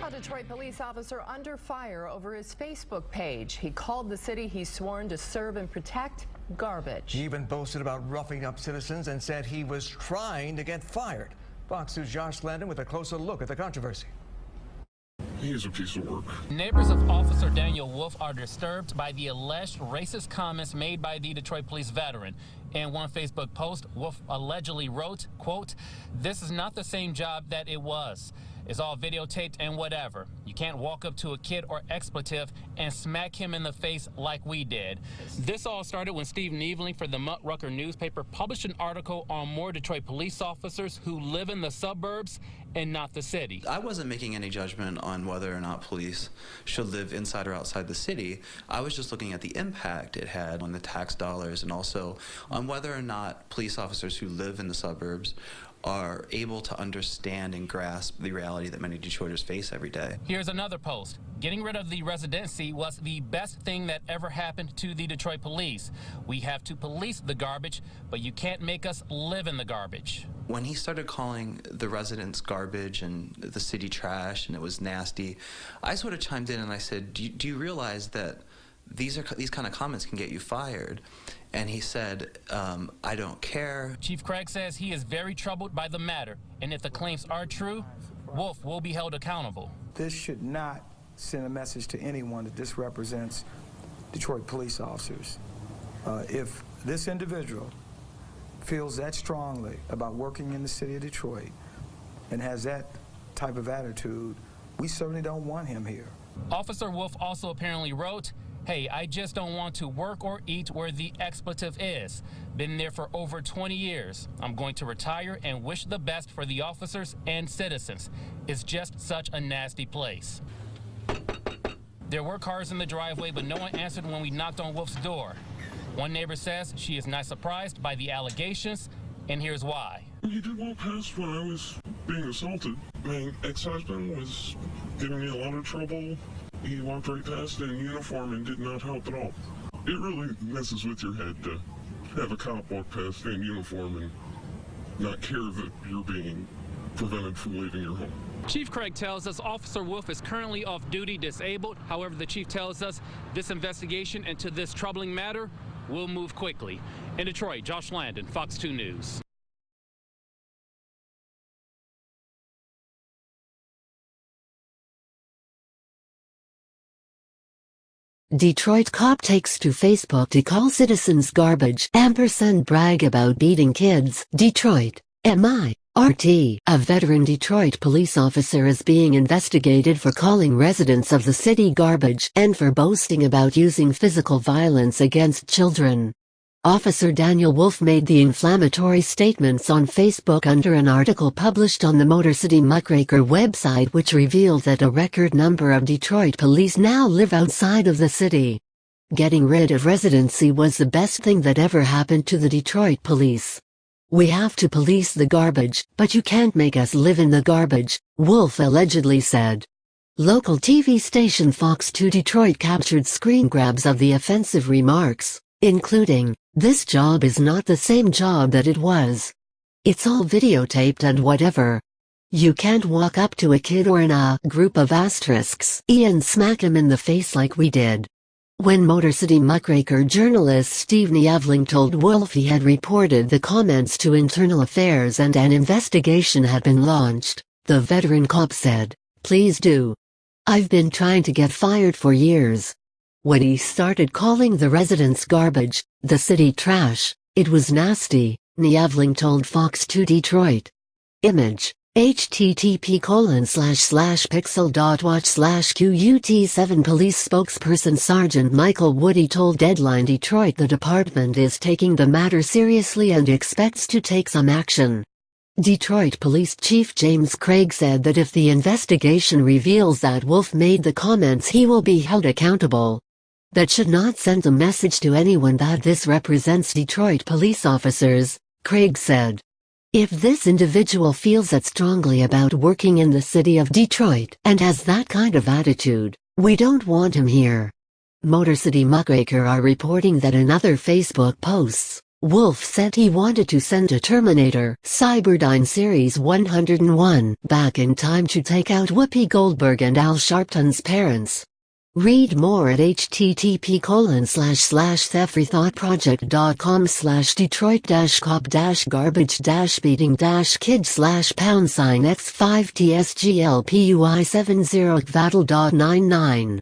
A Detroit police officer under fire over his Facebook page. He called the city he's sworn to serve and protect garbage. He even boasted about roughing up citizens and said he was trying to get fired. Fox 2's Josh Landon with a closer look at the controversy. He's a piece of work. Neighbors of Officer Daniel Wolf are disturbed by the alleged racist comments made by the Detroit police veteran. In one Facebook post, Wolf allegedly wrote, quote, "This is not the same job that it was. It's all videotaped and whatever. You can't walk up to a kid or expletive and smack him in the face like we did." This all started when Steve Neveling for the Mutt-Rucker newspaper published an article on more Detroit police officers who live in the suburbs and not the city. I wasn't making any judgment on whether or not police should live inside or outside the city. I was just looking at the impact it had on the tax dollars and also on whether or not police officers who live in the suburbs are able to understand and grasp the reality that many Detroiters face every day. Here's another post. Getting rid of the residency was the best thing that ever happened to the Detroit police. We have to police the garbage, but you can't make us live in the garbage. When he started calling the residents garbage and the city trash and it was nasty, I sort of chimed in and I said, do you realize that these kind of comments can get you fired? And he said, I don't care. Chief Craig says he is very troubled by the matter, and if the claims are true, Wolf will be held accountable. This should not send a message to anyone that this represents Detroit police officers. If this individual feels that strongly about working in the city of Detroit and has that type of attitude, we certainly don't want him here. Officer Wolf also apparently wrote, "Hey, I just don't want to work or eat where the expletive is. Been there for over 20 years. I'm going to retire and wish the best for the officers and citizens. It's just such a nasty place." There were cars in the driveway, but no one answered when we knocked on Wolf's door. One neighbor says she is not surprised by the allegations, and here's why. He did walk past when I was being assaulted. My ex-husband was giving me a lot of trouble. He walked right past in uniform and did not help at all. It really messes with your head to have a cop walk past in uniform and not care that you're being prevented from leaving your home. Chief Craig tells us Officer Wolf is currently off duty disabled. However, the chief tells us this investigation into this troubling matter will move quickly. In Detroit, Josh Landon, Fox 2 News. Detroit cop takes to Facebook to call citizens garbage & brag about beating kids. Detroit, MIRT. A veteran Detroit police officer is being investigated for calling residents of the city garbage and for boasting about using physical violence against children. Officer Daniel Wolf made the inflammatory statements on Facebook under an article published on the Motor City Muckraker website, which revealed that a record number of Detroit police now live outside of the city. Getting rid of residency was the best thing that ever happened to the Detroit police. We have to police the garbage, but you can't make us live in the garbage, Wolf allegedly said. Local TV station Fox 2 Detroit captured screen grabs of the offensive remarks, including, "This job is not the same job that it was. It's all videotaped and whatever. You can't walk up to a kid or in a group of asterisks and smack him in the face like we did." When Motor City Muckraker journalist Steve Neveling told Wolf he had reported the comments to Internal Affairs and an investigation had been launched, the veteran cop said, "Please do. I've been trying to get fired for years. When he started calling the residents garbage, the city trash, it was nasty," Neveling told Fox 2 Detroit. Image, http://pixel.watch/QUT7 Police spokesperson Sergeant Michael Woody told Deadline Detroit the department is taking the matter seriously and expects to take some action. Detroit Police Chief James Craig said that if the investigation reveals that Wolf made the comments, he will be held accountable. That should not send a message to anyone that this represents Detroit police officers, Craig said. If this individual feels that strongly about working in the city of Detroit and has that kind of attitude, we don't want him here. Motor City Muckraker are reporting that in other Facebook posts, Wolf said he wanted to send a Terminator Cyberdyne Series 101 back in time to take out Whoopi Goldberg and Al Sharpton's parents. Read more at http://Detroit-cop-garbage-beating-kid/#X5TSGLPUI70 Vattel.99